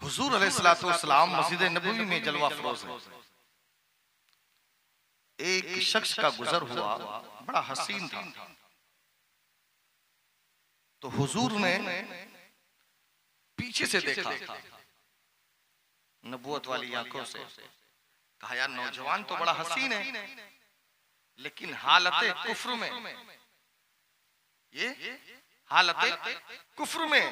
हुजूर अलैहिस्सलाम मस्जिद नबवी में जलवा फरोज है। एक शख्स का गुजर हुआ, बड़ा हसीन था। तो हुजूर ने पीछे से देखा नबूवत वाली आंखों से, कहा यार नौजवान तो बड़ा हसीन है, लेकिन हालत कुफ्र में, ये हालत कुफ्र में।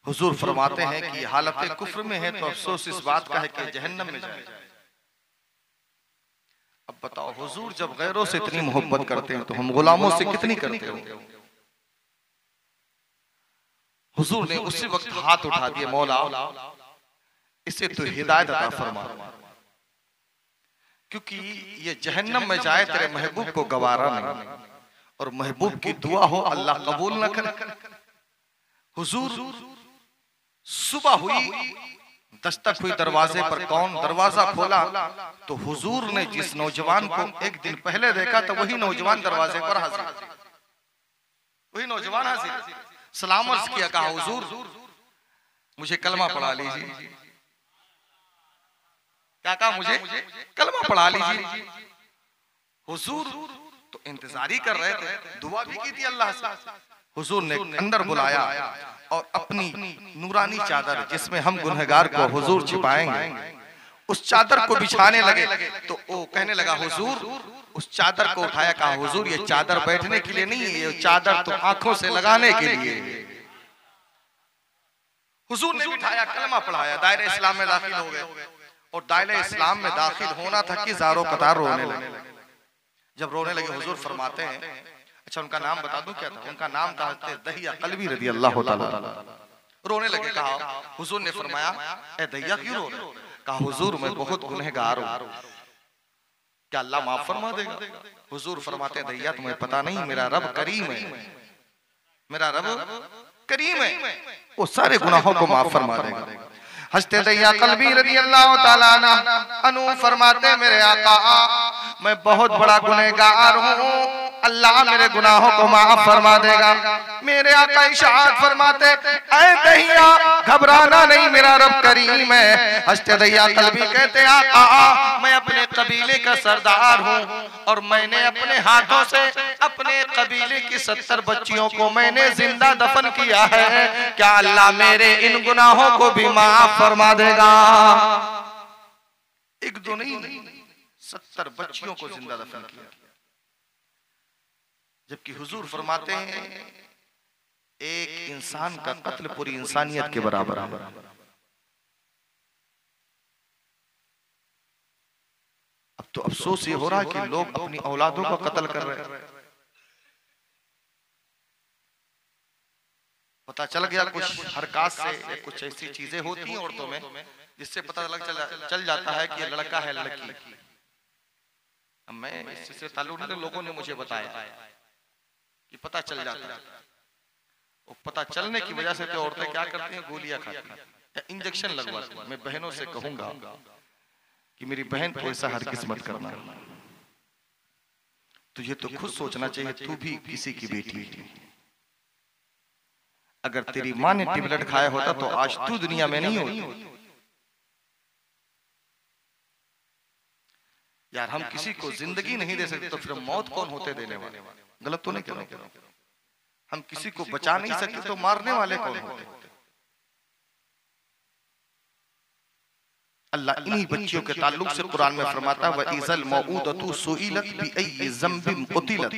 हुजूर फरमाते हैं कि हालत कुफ्र में है तो अफसोस इस बात का है कि जहन्नम में जाए। अब बताओ, हुजूर जब गैरों से इतनी मोहब्बत करते हैं तो हम गुलामों से कितनी करते हो। हुजूर ने उसी वक्त हाथ उठा दिए, मौला इसे तो हिदायत अता फरमा, क्योंकि ये जहन्नम में जाए तेरे महबूब को गवारा नहीं, और महबूब की दुआ हो अल्लाह कबूल न करे। हुजूर सुबह हुई, दस्तक हुई दरवाजे पर, कौन दरवाजा खोला तो हुजूर ने जिस नौजवान को एक दिन पहले देखा तो वही नौजवान दरवाजे पर हाजिर, वही नौजवान हाजिर। सलाम अर्ज किया, कहा हुजूर मुझे कलमा पढ़ा लीजिए। क्या कहा? मुझे कलमा पढ़ा लीजिए। हुजूर तो इंतजार ही कर रहे थे, दुआ भी की थी अल्लाह से। हुजूर ने अंदर बुलाया और अपनी नूरानी चादर जिसमें हम गुनहगार को हुजूर छिपाएंगे, उस चादर को बिछाने लगे। तो वो कहने लगा, हुजूर उस चादर को उठाया, कहा हुजूर ये चादर बैठने के लिए नहीं है, ये चादर तो आंखों से लगाने के लिए। हुजूर ने बिठाया, कलमा पढ़ाया, दायरे इस्लाम में दाखिल हो गए। और दायरे इस्लाम में दाखिल होना था कि ज़ारो कतार रोने लगे। जब रोने लगे हुजूर फरमाते हैं, अच्छा उनका नाम बता दूं क्या था? उनका नाम था दहिया कल्बी रज़ी अल्लाह ताला। रोने लगे, कहा हुजूर ने फरमाया ए दहिया क्यों रो रहे? कहा हुजूर मैं बहुत गुनहगार हूं, क्या अल्लाह माफ फरमा देगा? हुजूर फरमाते हैं दहिया तुम्हें पता नहीं, मेरा रब करीम है, मेरा रब करीम है, वो सारे गुनाहों को माफ फरमा देगा। हस्ते दहिया कल्बी रज़ी अल्लाह ताला अनु फरमाते मेरे आका मैं बहुत बड़ा गुनहगार हूँ, अल्लाह मेरे गुनाहों को माफ फरमा देगा। मेरे आका इशाअत फरमाते ऐ दहिया घबराना नहीं, मेरा रब करीम है। हस्ते दहिया कल्बी कहते आका मैं अपने कबीले का सरदार हूँ और मैंने अपने हाथों से अपने कबीले की 70 बच्चियों को मैंने जिंदा दफन किया है, क्या अल्लाह मेरे इन गुनाहों को भी माफ फरमा देगा? एक दो नहीं 70 बच्चियों को जिंदा दफन किया। जबकि हुजूर फरमाते हैं एक इंसान का कत्ल पूरी इंसानियत के बराबर है। अब तो अफसोस ये हो रहा है कि लोग अपनी औलादों का कत्ल कर रहे हैं। पता चल गया कुछ हरकत से कुछ ऐसी चीजें होती हैं औरतों में जिससे पता चल जाता है कि ये लड़का है लड़की। मैं इससे ताल्लुक नहीं, लोगों ने मुझे बताया कि पता चल जाता है। वो पता चलने की वजह से तो औरतें क्या करती हैं, गोलियां खाती हैं या इंजेक्शन लगवाती हैं। मैं बहनों से कहूंगा कि मेरी बहन को ऐसा हरगिज़ मत करना। तुझे तो खुद सोचना चाहिए, तू भी किसी की बेटी है। अगर तेरी माँ ने टेबलेट खाया होता तो आज तू दुनिया में नहीं होती। यार हम किसी को जिंदगी नहीं दे सकते तो फिर मौत कौन होते देने वाले? गलत तो नहीं कह रहा हूं। हम किसी को बचा नहीं सकते तो मारने वाले कौन होते? अल्लाह इन्हीं बच्चियों के ताल्लुक से कुरान में फरमाता है वइज़ल मऊदतु सुइलत बिअय्यि ज़ंबिन क़ुतिलत।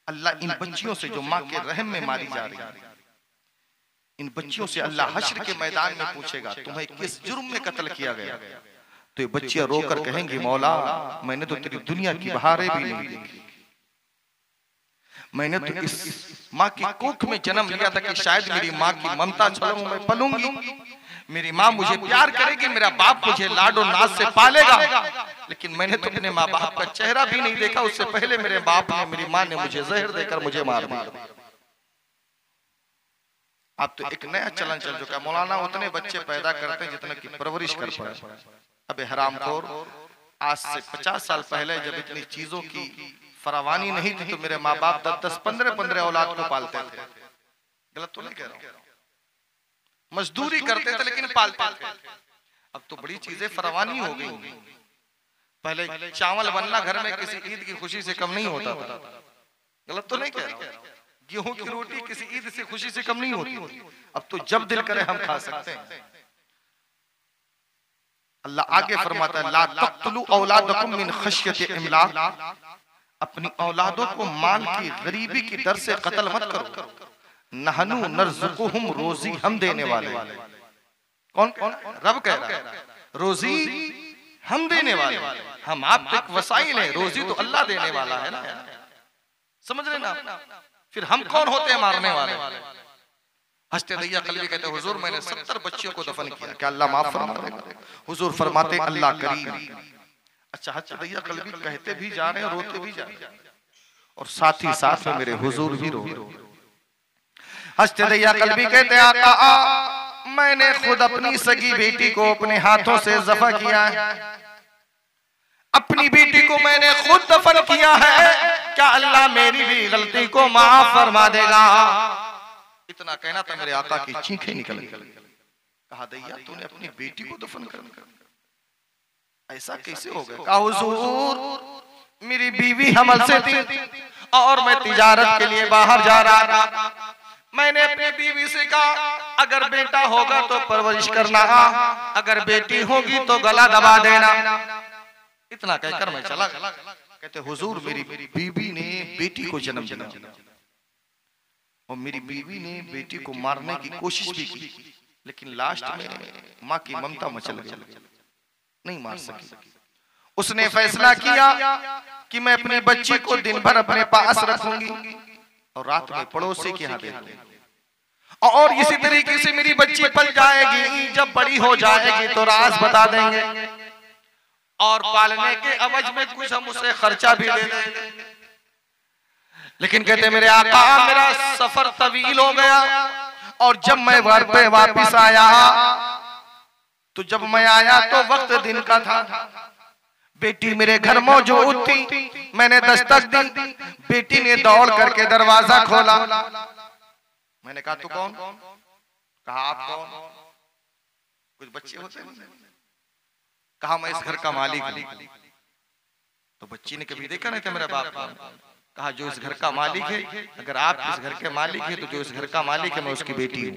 अल्लाह इन बच्चियों से जो माँ के रहम में मारी जा रही है, इन बच्चियों से अल्लाह हश्र के मैदान में पूछेगा तुम्हें किस जुर्म में कत्ल किया गया? तो ये बच्चियां रोकर कहेंगी मौला मैंने तो तेरी दुनिया की बहारें भी नहीं देखी, मैंने तो इस माँ की कोख में जन्म लिया था कि शायद मेरी माँ की ममता छलूं मैं पलूंगी, मेरी माँ मुझे प्यार करेगी, मेरा बाप मुझे लाडो नाज से पालेगा, लेकिन मैंने तो अपने माँ बाप का चेहरा भी नहीं देखा। उससे पहले मेरे बाप ने, मेरी माँ ने मुझे जहर देकर मुझे मार दिया। अब तो एक नया चलन चल चुका है, मौलाना उतने बच्चे पैदा करते हैं जितने की परवरिश कर पाए। अबे हरामखोर, आज से 50 साल पहले जब इतनी चीजों की फरावानी नहीं थी तो मेरे माँ बाप 10-10, 15-15 औलाद को पालते थे। गलत तो नहीं कह रहा हूं। मजदूरी करते थे लेकिन पालते थे। अब तो बड़ी चीजें फरवानी हो गई। पहले चावल बनना घर में किसी ईद की खुशी से कम नहीं होता था। गलत तो नहीं कह रहा हूं। गेहूं की रोटी किसी ईद से खुशी से कम नहीं होती। अब तो जब दिल करे हम खा सकते हैं। अल्लाह आगे फरमाता है, ला तक़्तुलू औलादकुम मिन खश्यति इमलाक, अपनी औलादों को माल की गरीबी की डर से कत्ल मत करो। नहनु नरज़ुकुहुम, रोजी हम देने वाले। कौन कौन? रब कह रहा है रोजी हम देने वाले। हम आप तक वसाइल हैं, रोजी तो अल्लाह देने वाला है ना। समझ रहे ना? फिर हम कौन होते हैं मारने वाले? हस्ते दैया कल्बी कहते हैं, हुजूर मैंने 70 बच्चियों को दफन किया, क्या अल्लाह माफ फरमा देगा? हुजूर फरमाते अल्लाह करीम। अच्छा, हस्ते दैया कल्बी कहते भी जा रहे हैं, रोते भी जा रहे हैं, और साथ ही साथ में मेरे हुजूर भी रो। हस्ते दैया कल्बी कहते हैं, आका मैंने खुद अपनी सगी बेटी को अपने हाथों से ज़बह किया है, अपनी बेटी को मैंने खुद दफन किया है, क्या अल्लाह मेरी भी गलती को माफ फरमा देगा? इतना कहना था, मेरे आका की चीखें निकल गई। कहा दैया तूने अपनी बेटी को दफन कर, ऐसा कैसे हो गया? कहा हुजूर मेरी बीवी हमल से थी और मैं तिजारत के लिए बाहर जा रहा था। मैंने अपनी बीवी से कहा अगर बेटा होगा तो परवरिश करना, अगर बेटी होगी तो गला दबा देना। इतना कहकर मैं चला। कहते हुजूर मेरी बीवी ने बेटी को जन्म दिया और मेरी बीवी ने बेटी को मारने की कोशिश भी की, लेकिन लास्ट में माँ की ममता मचल गई, नहीं मार सकी। उसने फैसला किया कि मैं अपनी बच्ची को दिन भर अपने पास रखूंगी और रात में पड़ोसी के यहाँ दे दूंगी, और इसी तरीके से मेरी बच्ची पल जाएगी, जब बड़ी हो जाएगी तो राज बता देंगे और पालने के अवज में कुछ हम उसे खर्चा भी दे देंगे। लेकिन कहते मेरे आका मेरा सफर तवील हो गया और जब मैं घर पे वापस आया तो जब मैं आया तो वक्त दिन का था। बेटी मेरे घर मौजूद थी, मैंने दस्तक दी, बेटी ने दौड़ करके दरवाजा खोला। मैंने कहा तू कौन? कहा आप कौन? कुछ बच्चे होते हैं। कहा मैं इस घर का मालिक हूं। तो बच्ची ने कभी देखा नहीं था मेरा बाप का। कहा जो इस घर का मालिक है, अगर आप इस घर के मालिक हैं तो जो इस घर का मालिक है मैं उसकी बेटी हूं।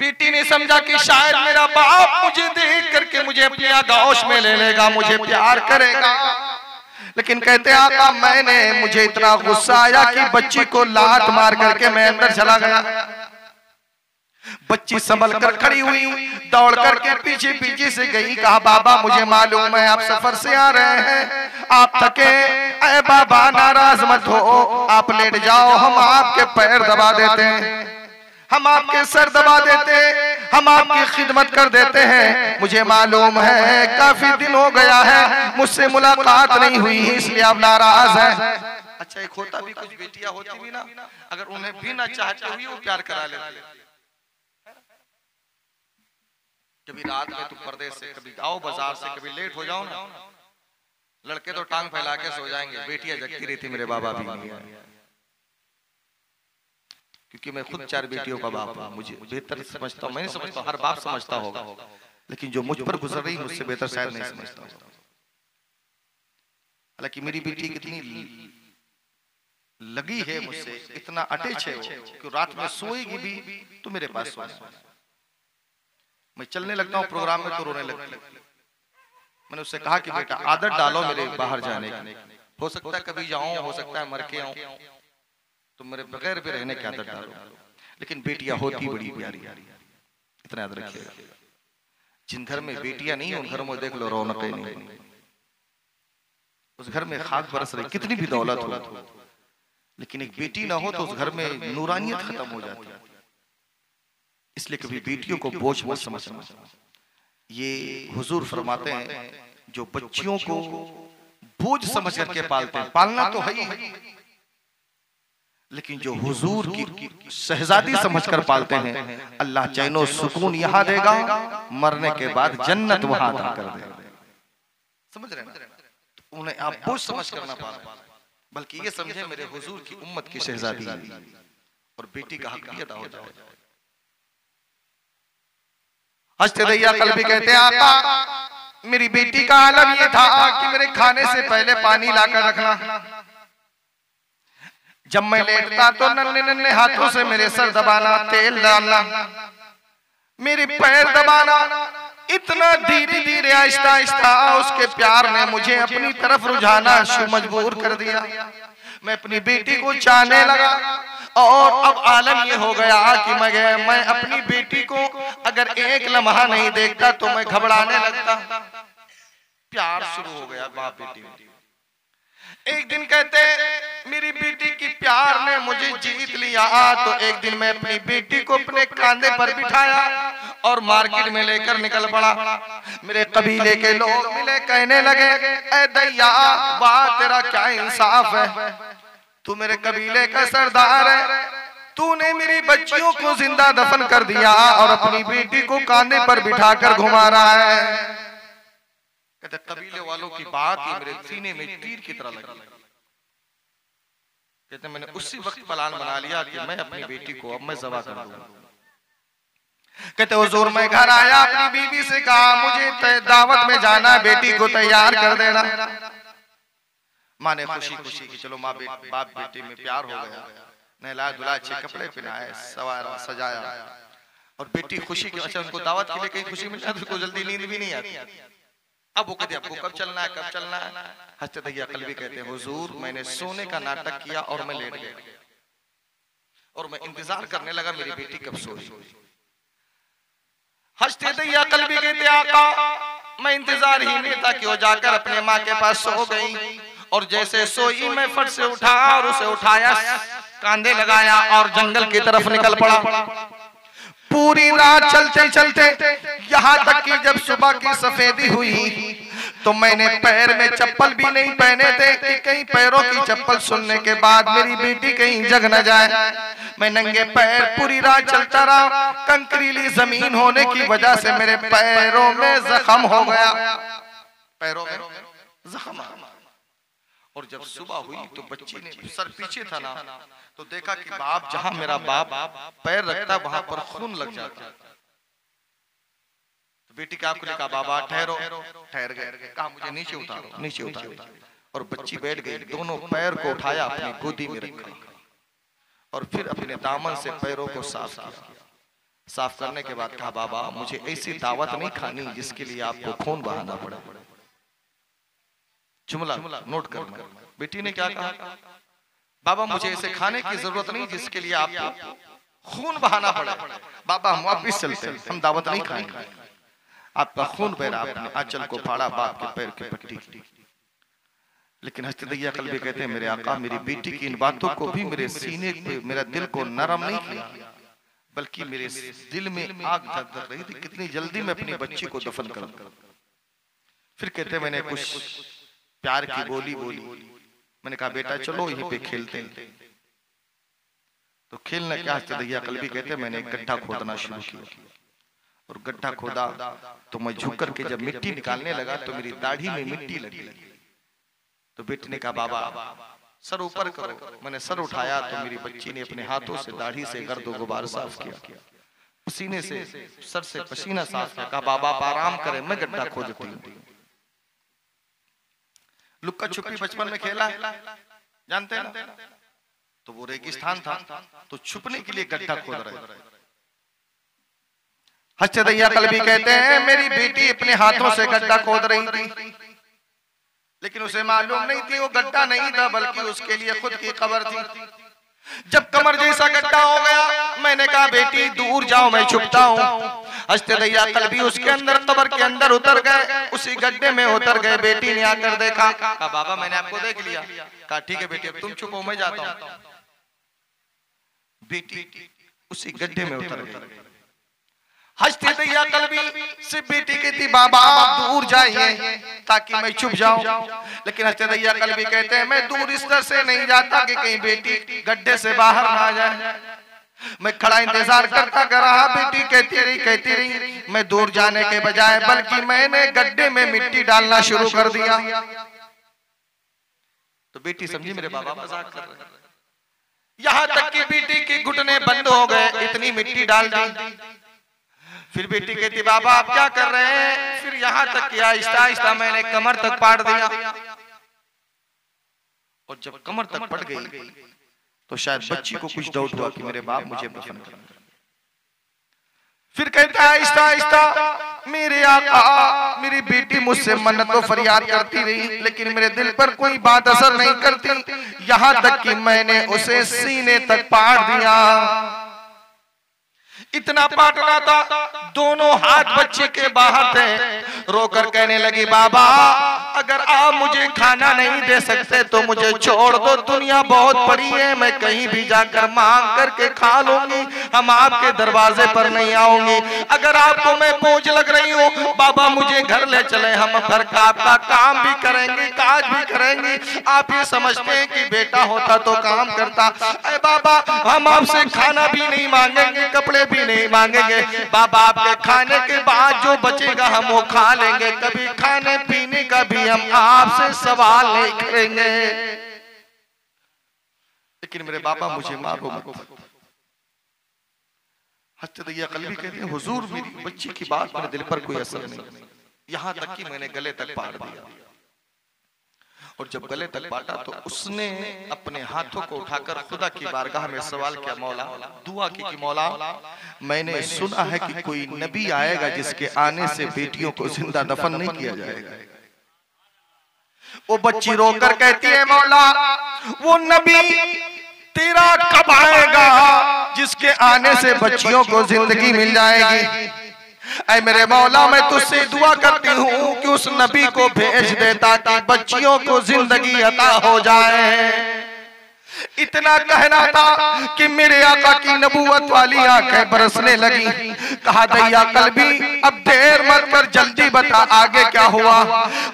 बेटी ने समझा कि शायद मेरा बाप मुझे देख करके मुझे अपनी आगोश में ले लेगा, मुझे प्यार करेगा। लेकिन कहते आका मैंने मुझे इतना गुस्सा आया कि बच्ची को लात मार करके मैं अंदर चला गया। बच्ची संभल कर खड़ी हुई, दौड़ करके पीछे पीछे से गई। कहा बाबा मुझे मालूम है आप सफर से आ रहे हैं, आप थके। अरे बाबा नाराज मत हो, आप लेट जाओ, हम आपके पैर दबा देते हैं, हम आपके सर दबा देते, हम आपकी खिदमत कर देते हैं। मुझे मालूम है काफी दिन हो गया है मुझसे मुलाकात नहीं हुई, इसलिए आप नाराज हैं। अच्छा एक होता भी कुछ बेटियां होती भी ना, अगर उन्हें भी ना चाहते हुए वो प्यार करा लेते। कभी रात में तुम परदेश से कभी आओ बाजार से, कभी लेट हो जाओ ना, लड़के तो टांग फैला के सो जाएंगे, बेटियां जगती रहती। मेरे बाबा भी नहीं आए क्योंकि मैं खुद 4 बेटियों का बाप हूं, मुझे बेहतर समझता हूं। मैं नहीं समझता, हर बाप समझता होगा, लेकिन जो मुझ पर गुजर रही मुझसे बेहतर शायद नहीं समझता। हालांकि मेरी बेटी कितनी लगी है मुझसे, इतना अटैच है कि रात में सोएगी भी तो मेरे पास सोएगी। मैं चलने लगता हूँ प्रोग्राम में तो रोने लगती है। मैंने उससे कहा कि बेटा आदत डालो मेरे बाहर जाने की, हो सकता है कभी जाऊं, हो सकता है मर के आऊं, तो मेरे बगैर भी रहने की आदत डालो। लेकिन बेटियां होती बड़ी प्यारी, इतना याद रखिएगा। जिन घर में बेटियां नहीं उन घरों में देख लो रौनक नहीं। उस घर में खाक बरस रही, कितनी भी दौलत हो, लेकिन एक बेटी ना हो तो उस घर में नूरानियत खत्म हो जाती है। इसलिए कभी बेटियों को बोझ मत समझना। ये हुजूर फरमाते हैं जो बच्चियों को बोझ समझ करके पालते हैं, पालना तो है ही, लेकिन जो हुजूर की शहजादी समझकर पालते हैं, अल्लाह चैनो सुकून यहाँ देगा, मरने के बाद जन्नत वहां अता कर देगा। समझ रहे हैं? तो उन्हें आप बोझ समझ कर ना पालें, बल्कि ये समझे मेरे हुजूर की उम्मत की शहजादी और बेटी का हक भी अदा हो जाए। हस्ते दैया कल्बी कहते आका मेरी बेटी का आलम ये था कि मेरे खाने से पहले पानी लाकर रखना, जब मैं लेटता तो नन्हे नन्हे हाथों से मेरे सर दबाना, तेल डालना, मेरे पैर दबाना, इतना धीरे धीरे आहिस्ता आहिस्ता उसके प्यार ने मुझे अपनी तरफ रुझाना मजबूर कर दिया। मैं अपनी बेटी को चाहने लगा और अब आलम ये हो गया कि मैं अपनी बेटी को अगर एक लम्हा नहीं देखता तो मैं घबराने लगता। प्यार शुरू हो गया बाप बेटी में। एक दिन कहते मेरी बेटी की प्यार ने मुझे जीत लिया, तो एक दिन मैं अपनी बेटी को अपने कांधे पर बिठाया और मार्केट में लेकर निकल पड़ा। मेरे कबीले के लोग मिले, कहने लगे ऐ दैया वाह तेरा क्या इंसाफ है, तू मेरे कबीले का सरदार है, तूने मेरी बच्चियों को जिंदा दफन कर दिया और अपनी बेटी को कांधे पर बिठाकर घुमा रहा है। कहते कबीले वालों की बात ही मेरे सीने में तीर की तरह लगी। कहते मैंने उसी वक्त प्लान बना लिया कि मैं अपनी बेटी को अब मैं ज़बह कर दूंगा। कहते हुजूर मैं घर आया, अपनी बीवी से कहा मुझे दावत में जाना, बेटी को तैयार कर देना। माँ ने खुशी खुशी की चलो माँ बाप बेटी में प्यार हो गया, नहलाया धुलाया, अच्छे कपड़े पहनाए, सवारा सजाया और बेटी खुशी की। अच्छा उनको दावत के लिए कहीं खुशी मिल जाती तो जल्दी नींद भी नहीं आती। अब वो कहते आपको कब चलना है कब चलना है। हस्ते दैया कल्बी कहते हैं हुजूर मैंने सोने का नाटक किया और मैं लेट गया और मैं इंतजार करने लगा मेरी बेटी कब सोई। हस्ते दैया कल्बी कहते आका मैं इंतजार ही में था कि वो जाकर अपने माँ के पास सो गई और जैसे सोई मैं फट से उठा और उसे उठाया, कांधे लगाया और जंगल की तरफ निकल पड़ा। पूरी रात चलते चलते यहाँ तक कि जब सुबह की सफेदी हुई तो मैंने पैर में चप्पल भी नहीं पहने थे कि कहीं पैरों की चप्पल सुनने के बाद मेरी बेटी कहीं जग न जाए। मैं नंगे पैर पूरी रात चलता रहा, कंकरीली जमीन होने की वजह से मेरे पैरों में जख्म हो गया, पैरों में जख्म। और जब सुबह हुई तो बच्ची ने सर पीछे था ना तो देखा कि बाप जहां मेरा बाप पैर रखता वहां पर खून लग जाता। तो बेटी का आपको लिखा बाबा ठहरो, ठहर गए, कहा मुझे नीचे उतारो, नीचे उतारो और बच्ची बैठ गई, दोनों पैर को उठाया अपनी गोदी में रखा और फिर अपने दामन से पैरों को साफ किया। साफ करने के बाद कहा बाबा मुझे ऐसी दावत नहीं खानी जिसके लिए आपको खून बहाना पड़े। जुमला नोट करना। बेटी ने क्या कहा बाबा मुझे ऐसे खाने की जरूरत नहीं जिसके लिए आपको खून बहाना पड़े। बाबा हम वापिस चलते हैं, हम दावत नहीं खाएंगे। आपका खून बह रहा, आपने आंचल को फाड़ा, बाप के पैर की पट्टी की। लेकिन हस्ते दैया कल्बी कहते हैं मेरे आका मेरी बेटी की इन बातों को भी मेरे सीने पे मेरा दिल को नरम नहीं किया, बल्कि मेरे दिल में आग धक रही थी कितनी जल्दी मैं अपनी बच्ची को दफन करूं। फिर कहते मैंने कुछ प्यार की बोली बोली, मैंने कहा बेटा चलो यहीं पे खेलते हैं। तो खेलने क्या हस्ते दैया कल्बी कहते मैंने एक गड्ढा खोदना शुरू किया और गड्ढा खोदा तो मैं झुक करके जब मिट्टी निकालने लगा तो मेरी दाढ़ी में मिट्टी लगी। तो बेटी ने कहा बाबा सर ऊपर करो। मैंने सर उठाया तो मेरी बच्ची ने अपने हाथों से दाढ़ी से गर्द और गुबार साफ किया, पसीने से सर से पसीना साफ किया। कहा बाबा आप आराम करें मैं गड्ढा खोदती हूँ। लुक्का छुपी बचपन में खेला है जानते हैं ना, तो वो रेगिस्तान था तो छुपने के लिए गड्ढा खोद रहे। हस्ते दैया कल्बी कहते हैं मेरी बेटी अपने हाथों से गड्ढा खोद रही थी, लेकिन उसे मालूम नहीं थी वो गड्ढा नहीं था बल्कि उसके लिए खुद की कब्र थी। जब कमर जैसा गड्ढा हो गया मैंने कहा बेटी दूर जाओ मैं छुपता हूँ। हस्ते दैया कल्बी उसके अंदर कब्र के अंदर उतर गए, उसी गड्ढे में उतर गए। बेटी ने आकर देखा, कहा बाबा मैंने आपको देख लिया। कहा ठीक है बेटी अब तुम छुपो मैं जाता हूँ। बेटी उसी गड्ढे में उतर गई। हस्ते दैया कल्बी से बेटी कहती बाबा आप दूर जाइए ताकि मैं छुप जाऊं। लेकिन हस्ते दैया कल्बी कहते हैं मैं दूर इस तरह से नहीं जाता कि कहीं बेटी गड्ढे से बाहर ना आ जाए। मैं खड़ा इंतजार करता कर रहा, बेटी कहती रही। मैं दूर जाने के बजाय बल्कि मैंने गड्ढे में मिट्टी डालना शुरू कर दिया। तो बेटी समझी मेरे बाबा मजाक कर रहे हैं। यहाँ तक कि बेटी के घुटने बंद हो गए, इतनी मिट्टी डाल दी। फिर बेटी कहती बाबा आप क्या कर रहे हैं? फिर यहाँ तक कि आहिस्ता आहिस्ता मैंने कमर तक पाट दिया, और जब कमर तक पट गई तो शायद बच्ची को कुछ डाउट हुआ कि मेरे बाप मुझे दफन कर। फिर कहता है आहिस्ता आहिस्ता मेरे आका मेरी बेटी मुझसे मन्नत फरियाद करती रही, लेकिन मेरे दिल पर कोई बात असर नहीं करती, यहाँ तक कि मैंने उसे सीने तक पाट दिया। इतना पाटना था, दोनों हाथ बच्चे के बाहर थे। रोकर कहने लगी बाबा अगर आप मुझे खाना नहीं दे सकते तो मुझे छोड़ दो, दुनिया बहुत बड़ी है, मैं कहीं भी जाकर मांग करके खा लूंगी, हम आपके दरवाजे पर नहीं आऊंगी। अगर आपको मैं बोझ लग रही हूँ बाबा मुझे घर ले चले, हम घर का आपका काम भी करेंगे काज भी करेंगे। आप ये समझते हैं कि बेटा होता तो काम करता। अरे बाबा हम आपसे खाना भी नहीं मांगेंगे, कपड़े भी नहीं मांगेंगे, बाबा आपके खाने के बाद जो बचेगा हम वो खा लेंगे, कभी खाने पीने का भी हम आपसे सवाल नहीं करेंगे। लेकिन मेरे बाबा मुझे मारो मत। हज़रत दैया कल्बी कहते हैं हुजूर मेरी बच्ची की बात मेरे दिल पर कोई असर नहीं, यहाँ तक कि मैंने गले तक पाट दिया। और जब गले तक पाटा तो उसने अपने हाथों को उठाकर खुदा की बारगाह में सवाल किया, मौला दुआ की कि मौला मैंने सुना है कि कोई नबी आएगा जिसके आने से बेटियों को जिंदा दफन नहीं किया जाएगा। वो बच्ची रोकर कहती है मौला वो नबी तेरा कब आएगा जिसके आने से बच्चियों को जिंदगी मिल जाएगी। ऐ मेरे मौला मैं तुझसे दुआ करती हूँ कि उस नबी को भेज दे ताकि बच्चियों को जिंदगी अता हो जाए। इतना कहना था कि मेरे आका की नबूवत वाली आंखें बरसने लगी। कहा दैया कल्बी अब देर मत कर, जल्दी बता आगे क्या हुआ।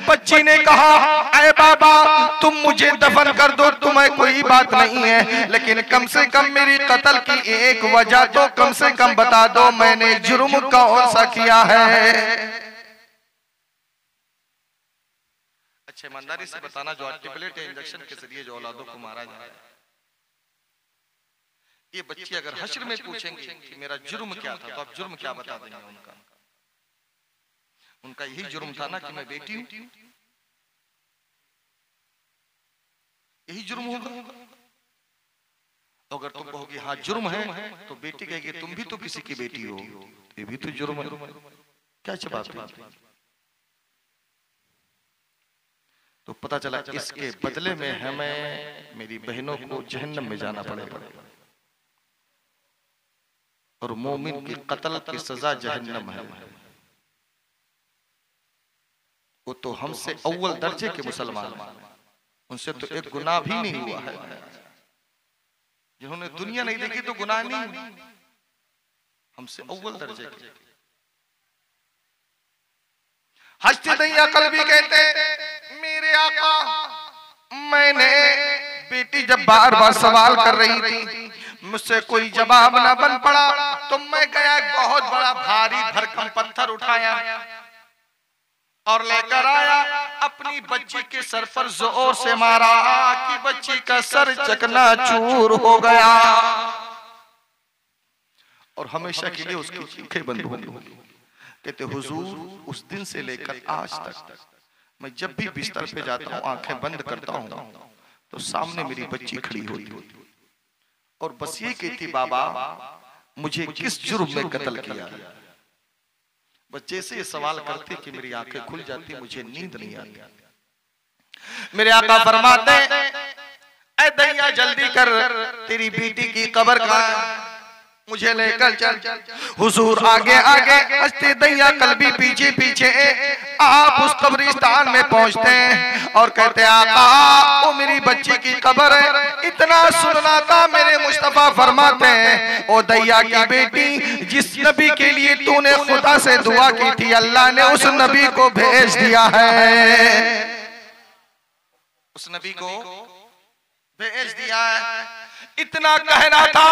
बच्ची ने कहा ऐ बाबा तुम मुझे दफन कर दो, तुम्हें कोई बात नहीं है, लेकिन कम से कम मेरी कत्ल की एक वजह तो कम से कम बता दो, मैंने जुर्म कौन सा किया है। अच्छे ईमानदारी से बताना जो आर्टिकुलेट इंजेक्शन के जरिए जो औलादों को मारा जा रहा है, ये बच्ची अगर हश्र में पूछेंगे कि मेरा जुर्म क्या था तो आप जुर्म क्या बता देंगे उनका? उनका यही जुर्म था ना कि मैं बेटी हूं, यही जुर्म होगा। अगर तुम कहोगे हाँ जुर्म है तो बेटी कहेगी तुम भी तो किसी की बेटी हो, ये भी तो जुर्म है। क्या जवाब है? तो पता चला इसके बदले में हमें मेरी बहनों को जहन्नम में जाना पड़ेगा, और मोमिन की कत्ल की सजा जहन्नम है। वो तो हमसे अव्वल दर्जे के मुसलमान, उनसे तो एक गुनाह भी नहीं हुआ है। जिन्होंने दुनिया नहीं देखी तो गुनाह नहीं हुई, हमसे अव्वल दर्जे के। हज़रत दैया कल्बी कहते मेरे आका मैंने बेटी जब बार बार सवाल कर रही थी मुझसे कोई जवाब ना बन पड़ा तो मैं गया एक बहुत बड़ा भारी भरकम पत्थर उठाया और लेकर आया, अपनी बच्ची के सर पर जोर से मारा कि बच्ची का सर चकनाचूर हो गया, और हमेशा के लिए उसकी आंखें बंद हो गई। कहते हुजूर उस दिन से लेकर आज तक मैं जब भी बिस्तर पे जाता हूँ आंखें बंद करता हूँ तो सामने मेरी बच्ची खड़ी होती और बस ये कहती बाबा मुझे किस जुर्म में कत्ल किया। बस जैसे ये सवाल करती कि मेरी आंखें खुल जाती, मुझे नींद नहीं आती। मेरे आका फरमाते ऐ दैया जल्दी कर, तेरी बेटी की कब्र कहाँ है, मुझे लेकर चल। हुजूर आगे आगे, हज़रत दैया कल्बी पीछे पीछे। आप उस कब्रिस्तान में पहुंचते हैं और कहते आका वो मेरी बच्ची की कब्र है। इतना सुनना था मेरे मुस्तफा फरमाते हैं ओ दैया की बेटी, जिस नबी के लिए तूने खुदा से दुआ की थी अल्लाह ने उस नबी को भेज दिया है, उस नबी को भेज दिया है। इतना कहना था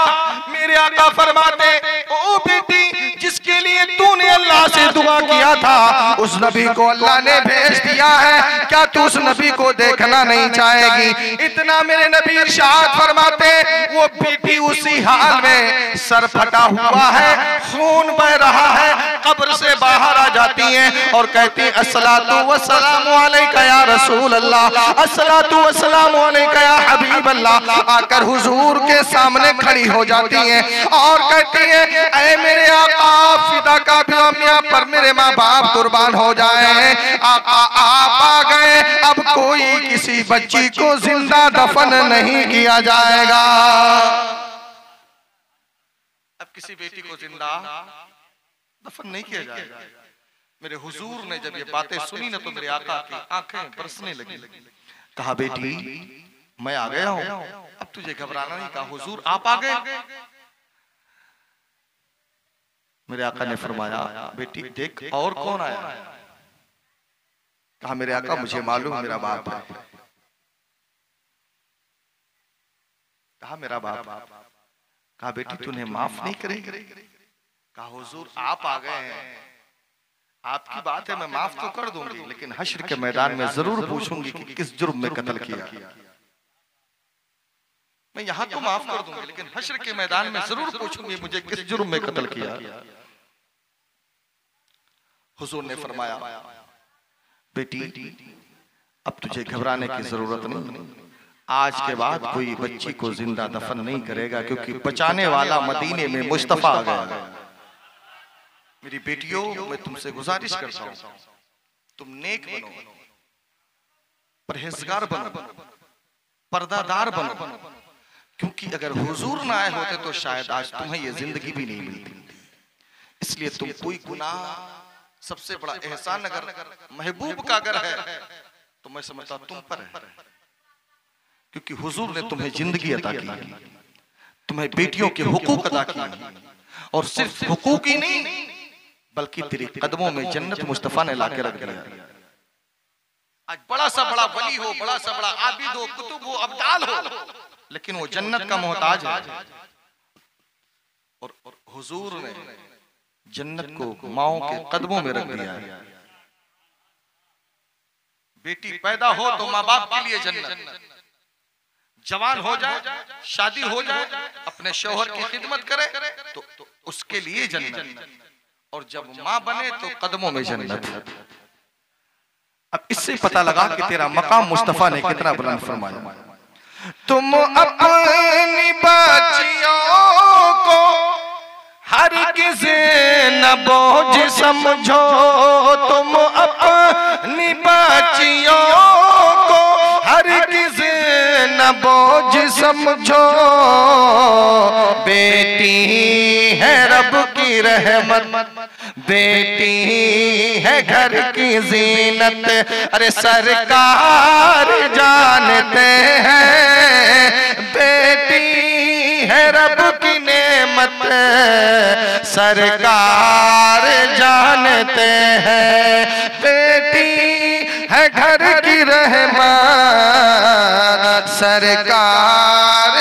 मेरे आका फरमाते ओ बेटी जिसके लिए तूने अल्लाह से दुआ किया था उस नबी को अल्लाह ने भेज दिया है, क्या तू उस नबी को देखना नहीं चाहेगी। इतना मेरे नबी इरशाद फरमाते वो बेटी उसी हाल में सर फटा हुआ है, खून बह रहा है, कब्र से बाहर आ जाती हैं और कहती हैं अस्सलातु वस्सलामु अलैका या रसूल अल्लाह, अस्सलातु वस्सलामु अलैका या हबीब अल्लाह। आकर हुजूर के सामने खड़ी हो जाती हैं और कहती हैं ऐ मेरे आका, फिदा का भी अम्मिया पर मेरे माँ बाप कुर्बान हो जाए, आका आप आ गए, अब कोई किसी बच्ची को जिंदा दफन नहीं किया जाएगा। अब किसी बेटी को जिंदा दफन नहीं किया जाएगा। मेरे हुजूर ने जब ये बातें सुनी ना तो मेरे आका की आंखें बरसने लगी। कहा बेटी मैं आ गया हूं, अब तुझे घबराना नहीं। कहा हुजूर आप आ गए। मेरे आका ने फरमाया बेटी देख और कौन आया। कहा मेरे आका मुझे मालूम मेरा बाप है। कहा मेरा बाप। कहा बेटी तूने माफ नहीं करेगी। कहा हुजूर आप आ गए हैं, आपकी बात है मैं माफ तो कर दूंगी, लेकिन हश्र के मैदान में जरूर पूछूंगी कि किस जुर्म में कत्ल किया। मैं यहां तो माफ कर दूंगी, लेकिन हश्र के मैदान में जरूर पूछूंगी मुझे किस जुर्म में कत्ल किया। हुजूर ने फरमाया बेटी अब तुझे घबराने की जरूरत नहीं, आज के बाद कोई बच्ची को जिंदा दफन नहीं करेगा, क्योंकि बचाने वाला मदीने में मुस्तफा आ गया। मेरी बेटियों मैं तुमसे गुजारिश करता हूं तुम नेक बनो, परहेजगार बनो, पर्दादार बनो, क्योंकि अगर हुजूर ना आए होते तो शायद आज तुम्हें ये जिंदगी भी नहीं मिलती। इसलिए तुम कोई गुनाह, सबसे बड़ा एहसान अगर महबूब का अगर है तो मैं समझता तुम पर है, क्योंकि हुजूर ने तुम्हें जिंदगी अता की, तुम्हें बेटियों के हुकूक अदा किए, और सिर्फ हुकूक ही नहीं बल्कि तेरे कदमों में जन्नत मुस्तफा ने लाके रख दिया। आज बड़ा सा बड़ा वली हो, बड़ा सा बड़ा आबिद हो, कुतुब हो, अब्दाल हो, लेकिन वो जन्नत का मोहताज है। और हुजूर ने जन्नत को माओ के कदमों में रख दिया। बेटी पैदा हो तो माँ बाप के लिए जन्नत, जवान हो जाए, शादी हो जाए, अपने शौहर की खिदमत करे तो उसके लिए जन्नत, और जब माँ बने तो कदमों में जन्नत। अब इससे पता लगा कि तेरा मकाम मुस्तफा ने कितना बुलंद फरमाया। तुम अपनी बच्चियों को हरगिज़ न बोझ समझो, तुम अपनी बच्चियों को हरगिज़ न बोझ समझो, बेटी है रब की रहमत, बेटी है घर की जीनत। अरे सरकार जानते हैं बेटी है रब की नेमत, सरकार जानते हैं बेटी है घर की रहमत, सरकार